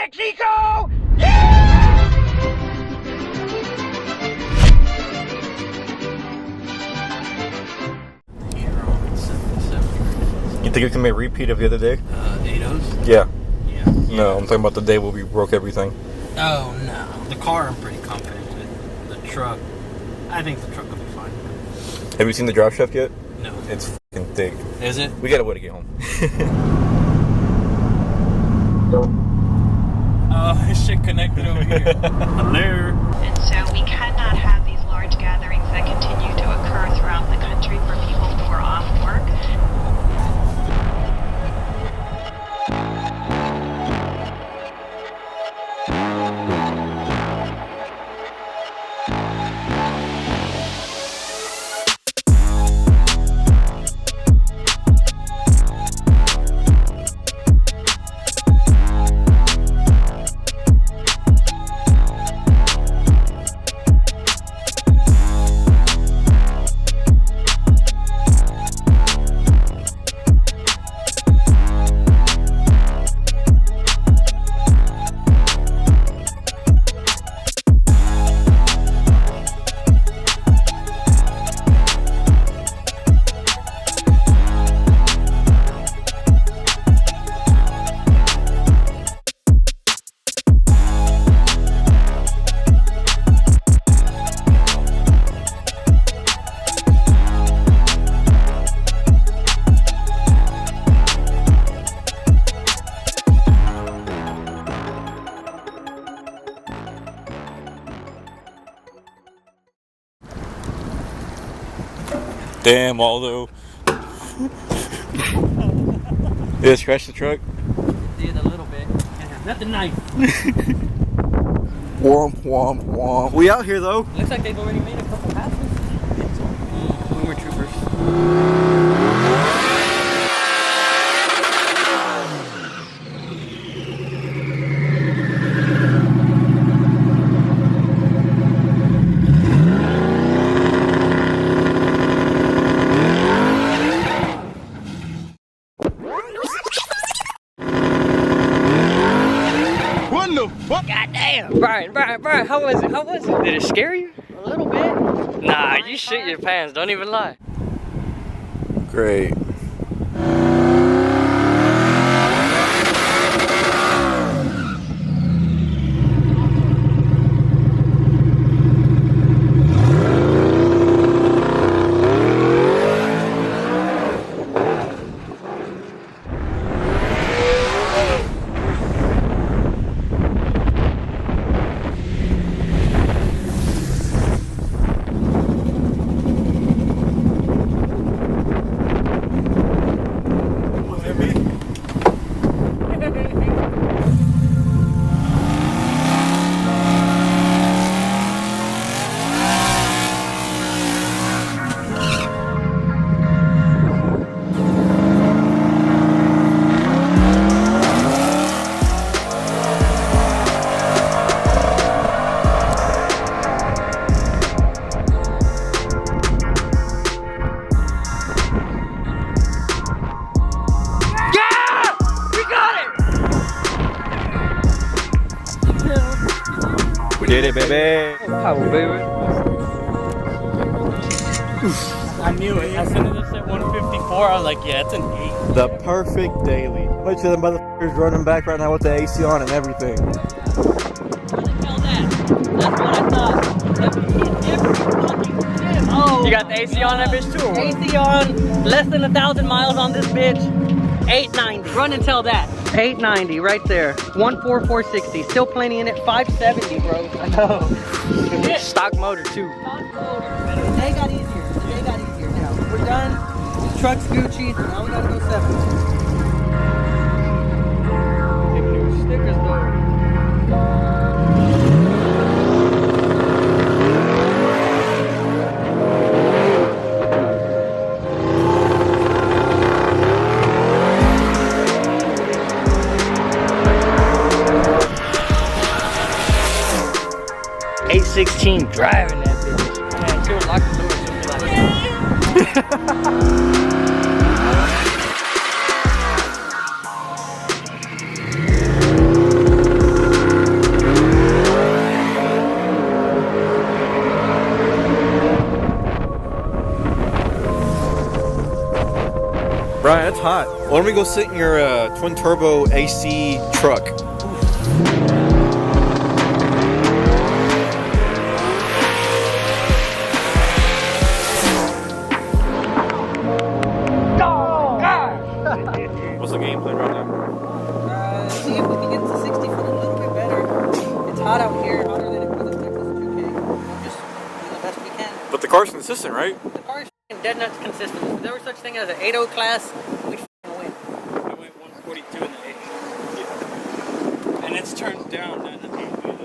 Mexico! You think it can be a repeat of the other day? 8.0s? Yeah. Yeah. No, I'm talking about the day where we broke everything. Oh, no. The car, I'm pretty confident with. The truck, I think the truck will be fine. Have you seen the drop shaft yet? No. It's fucking thick. Is it? We gotta wait to get home. Oh, this shit connected over here. Hello. And so we cannot have these large gatherings that continue to occur throughout the country for people who are off work. Damn, Aldo. Did it scratch the truck? Did a little bit. Not the knife. Womp, womp, womp. We out here though. Looks like they've already made a couple passes. We were troopers. Goddamn! Brian, how was it? Did it scare you? A little bit. Nah, you shit your pants, don't even lie. Great. We did it, baby. Power, baby. I knew it. As soon as it said 154, I was like, yeah, it's an 8. The perfect daily. Look at them motherfuckers running back right now with the AC on and everything. What the hell that? That's what I thought. Oh, you got the AC on that bitch too? Or what? AC on, less than 1,000 miles on this bitch. 890. Run and tell that. 890 right there. 14460. Still plenty in it. 570, bro. I know. Stock motor too. Stock motor. They got easier. They got easier now. We're done. This truck's Gucci. Now we gotta go 70. Big new stickers though. $816 driving that bitch. Man, she would lock the door. She'll be like, Why don't we go sit in your twin turbo AC truck? What's the game plan right now? See if we can get to 60 foot a little bit better. It's hot out here, hotter than it was in Texas 2K. We'll just do the best we can. But the car's consistent, right? The car is dead nuts consistent. If there was such thing as an 8.0 class, we'd win. I went 142 in the H. Yeah. And it's turned down, not the main wheel.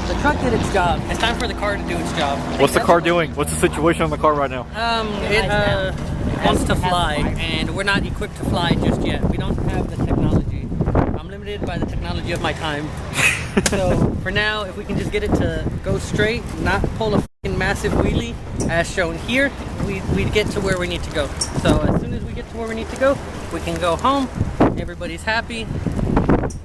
The truck did its job. It's time for the car to do its job. What's the car doing? What's the situation on the car right now? It wants to fly, and we're not equipped to fly just yet. We don't have the technology. I'm limited by the technology of my time. So for now, if we can just get it to go straight, not pull a fucking massive wheelie, as shown here, we'd get to where we need to go. So as soon as we get to where we need to go, we can go home. Everybody's happy.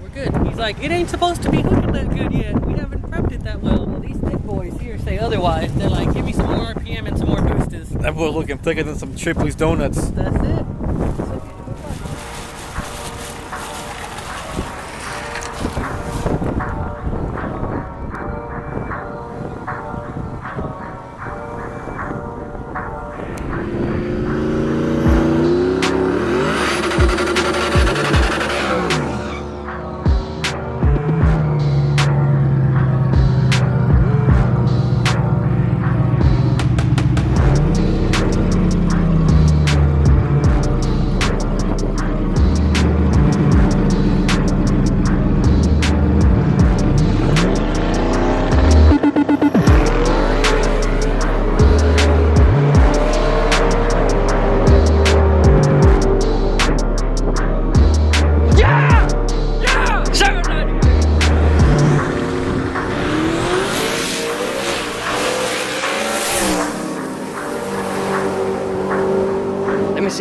We're good. He's like, it ain't supposed to be looking that good yet. We haven't prepped it that well. Well, these thick boys here say otherwise. They're like, give me some more RPM and some more boosters. That boy looking thicker than some Chipley's donuts. That's it.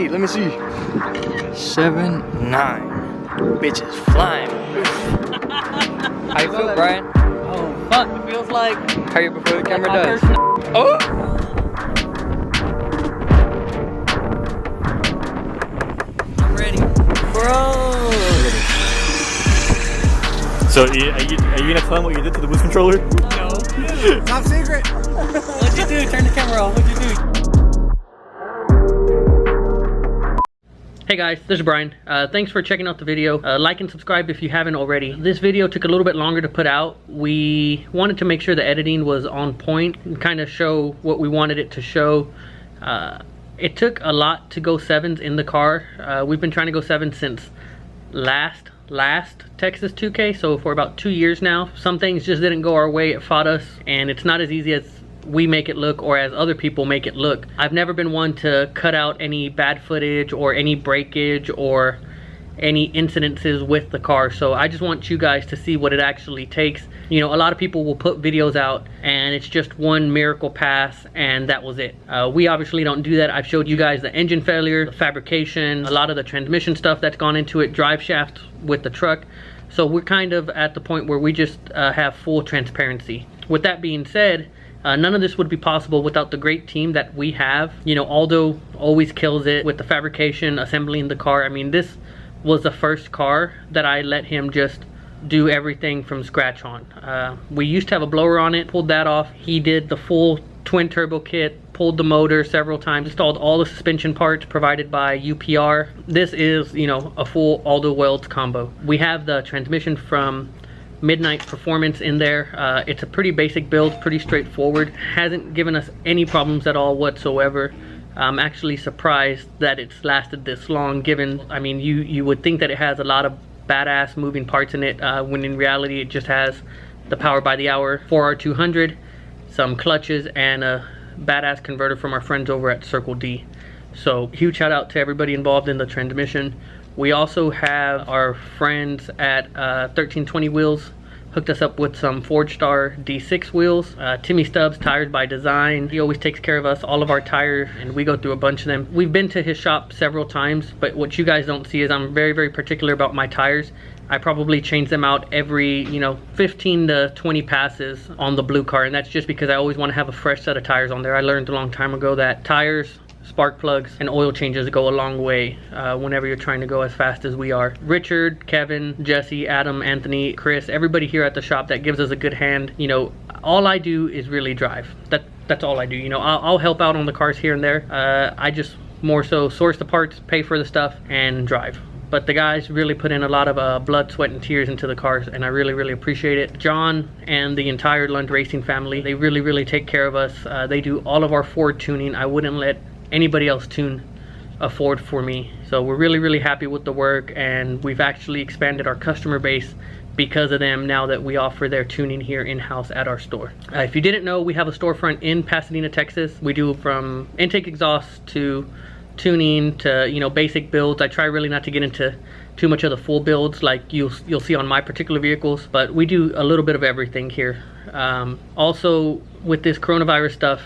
Let me see. 7, 9. Bitches flying. How you feel, Brian? Oh, fuck. It feels like... How you before the camera my does? first- Oh! I'm ready. Bro! So are you gonna tell him what you did to the boost controller? No. Top secret. What'd you do? Turn the camera on. What'd you do? Hey guys, this is Brian. Thanks for checking out the video. Like and subscribe if you haven't already. This video took a little bit longer to put out. We wanted to make sure the editing was on point and kind of show what we wanted it to show. It took a lot to go 7s in the car. We've been trying to go 7 since last Texas 2K, so for about 2 years now. Some things just didn't go our way. It fought us, and it's not as easy as we make it look or as other people make it look. I've never been one to cut out any bad footage or any breakage or any incidences with the car, so I just want you guys to see what it actually takes. You know, a lot of people will put videos out and it's just one miracle pass and that was it. We obviously don't do that. I've showed you guys the engine failure, the fabrication, a lot of the transmission stuff that's gone into it, drive shaft with the truck. So we're kind of at the point where we just have full transparency. With that being said, none of this would be possible without the great team that we have. You know, Aldo always kills it with the fabrication, assembling the car. I mean, this was the first car that I let him just do everything from scratch on. We used to have a blower on it, pulled that off. He did the full twin turbo kit, pulled the motor several times, installed all the suspension parts provided by UPR. This is, you know, a full Aldo Welds combo. We have the transmission from Midnight Performance in there. It's a pretty basic build, pretty straightforward. Hasn't given us any problems at all whatsoever. I'm actually surprised that it's lasted this long, given, I mean, you would think that it has a lot of badass moving parts in it, when in reality it just has the power by the hour 4R200, some clutches, and a badass converter from our friends over at Circle D. So huge shout out to everybody involved in the transmission. We also have our friends at 1320 Wheels hooked us up with some Forge Star D6 wheels. Timmy Stubbs Tires by Design, he always takes care of us, all of our tires, and we go through a bunch of them. We've been to his shop several times, but what you guys don't see is I'm very, very particular about my tires. I probably change them out every, 15 to 20 passes on the blue car, and that's just because I always want to have a fresh set of tires on there. I learned a long time ago that tires, spark plugs, and oil changes go a long way whenever you're trying to go as fast as we are. Richard, Kevin, Jesse, Adam, Anthony, Chris, everybody here at the shop that gives us a good hand. All I do is really drive. That's all I do. I'll help out on the cars here and there. I just more so source the parts, pay for the stuff, and drive. But the guys really put in a lot of blood, sweat, and tears into the cars, and I really, really appreciate it. John and the entire Lund Racing family, they really, really take care of us. They do all of our Ford tuning. I wouldn't let anybody else tune a Ford for me. So we're really, really happy with the work, and we've actually expanded our customer base because of them now that we offer their tuning here in-house at our store. If you didn't know, we have a storefront in Pasadena, Texas. We do from intake exhaust to tuning to basic builds. I try really not to get into too much of the full builds like you'll see on my particular vehicles, but we do a little bit of everything here. Also, with this coronavirus stuff,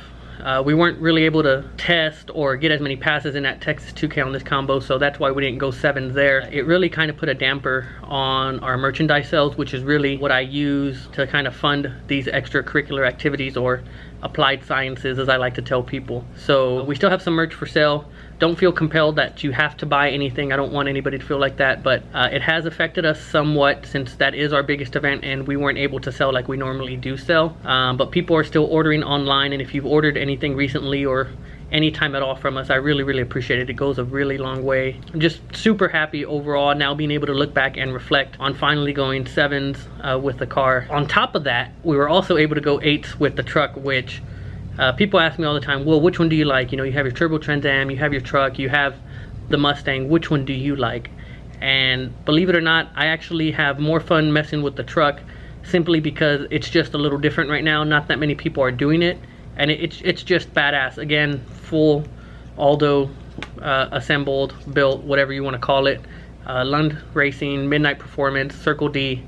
we weren't really able to test or get as many passes in that Texas 2K on this combo, so that's why we didn't go 7s there. It really kind of put a damper on our merchandise sales, which is really what I use to kind of fund these extracurricular activities, or applied sciences as I like to tell people. So we still have some merch for sale. Don't feel compelled that you have to buy anything. I don't want anybody to feel like that, but it has affected us somewhat since that is our biggest event and we weren't able to sell like we normally do sell. But people are still ordering online, and if you've ordered anything recently or any time at all from us, I really, really appreciate it. It goes a really long way. I'm just super happy overall now being able to look back and reflect on finally going 7s with the car. On top of that, we were also able to go 8s with the truck, which people ask me all the time, well, which one do you like? You have your Turbo Trans Am, you have your truck, you have the Mustang, which one do you like? And believe it or not, I actually have more fun messing with the truck simply because it's just a little different right now. Not that many people are doing it, and it's just badass. Again, full Aldo assembled, built, whatever you want to call it. Lund Racing, Midnight Performance, Circle D,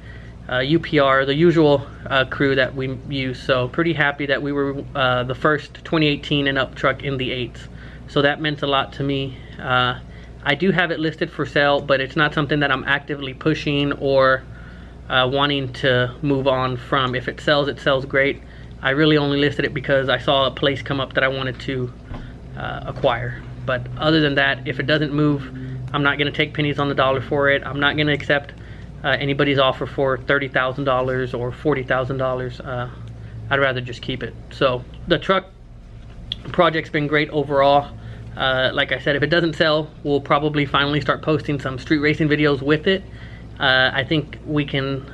UPR, the usual crew that we use. So pretty happy that we were the first 2018 and up truck in the 8s. So that meant a lot to me. I do have it listed for sale, but it's not something that I'm actively pushing or wanting to move on from. If it sells great. I really only listed it because I saw a place come up that I wanted to acquire. But other than that, if it doesn't move, I'm not going to take pennies on the dollar for it. I'm not going to accept anybody's offer for $30,000 or $40,000. I'd rather just keep it. So the truck project's been great overall. Like I said, if it doesn't sell, we'll probably finally start posting some street racing videos with it. I think we can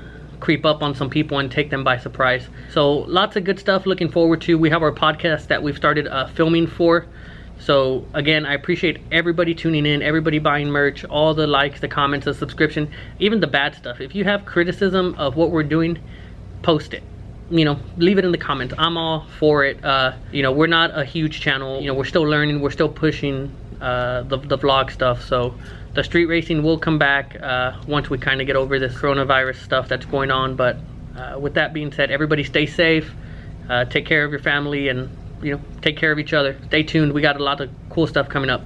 creep up on some people and take them by surprise. So lots of good stuff looking forward to. We have our podcast that we've started filming for. So again, I appreciate everybody tuning in, everybody buying merch, all the likes, the comments, the subscription, even the bad stuff. If you have criticism of what we're doing, post it. Leave it in the comments. I'm all for it. We're not a huge channel. We're still learning. We're still pushing the vlog stuff. So the street racing will come back once we kind of get over this coronavirus stuff that's going on. But with that being said, everybody stay safe. Take care of your family, and take care of each other. Stay tuned. We got a lot of cool stuff coming up.